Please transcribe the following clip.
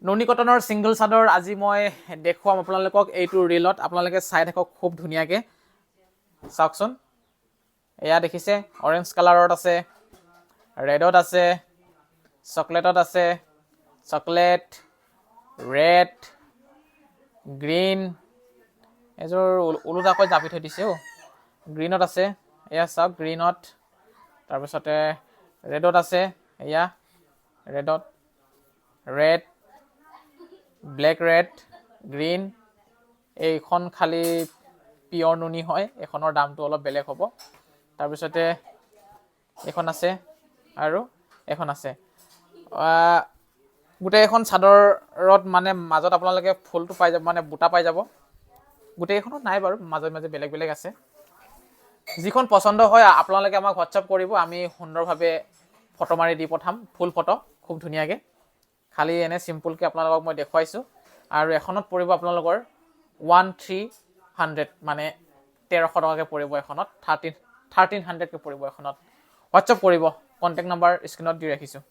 নুনি কটনৰ ছিংগল চাদৰ আজি মই দেখুৱাম আপোনালোকক এইটো ৰিলত আপোনালোকে চাই থাকক খুব ধুনীয়াকৈ চাওকচোন এয়া দেখিছে অৰেঞ্জ কালাৰত আছে ৰেডত আছে চকলেটত আছে চকলেট ৰেড গ্ৰীণ এযোৰ ওলোটাকৈ জাপি থৈ দিছে গ্ৰীণত আছে এয়া চাওক গ্ৰীণত তাৰপিছতে ৰেডত আছে এয়া ৰেডত ৰেড ব্লেক ৰেড গ্ৰীণ এইখন খালি পিয়ৰ নুনি হয় এইখনৰ দামটো অলপ বেলেগ হ'ব তাৰপিছতে এইখন আছে আৰু এখন আছে গোটেই এখন চাদৰত মানে মাজত আপোনালোকে ফুলটো পাই যাব মানে বুটা পাই যাব গোটেইখনত নাই বাৰু মাজে মাজে বেলেগ বেলেগ আছে যিখন পছন্দ হয় আপোনালোকে আমাক হোৱাটছআপ কৰিব আমি সুন্দৰভাৱে ফটো মাৰি দি পঠাম ফুল ফটো খুব ধুনীয়াকৈ খালি এনে চিম্পুলকৈ আপোনালোকক মই দেখুৱাইছোঁ আৰু এখনত পৰিব আপোনালোকৰ 1300 মানে 1300 টকাকৈ পৰিব এখনত 1300কৈ পৰিব এখনত হোৱাটছআপ কৰিব কণ্টেক্ট নম্বৰ স্ক্ৰীণত দি ৰাখিছোঁ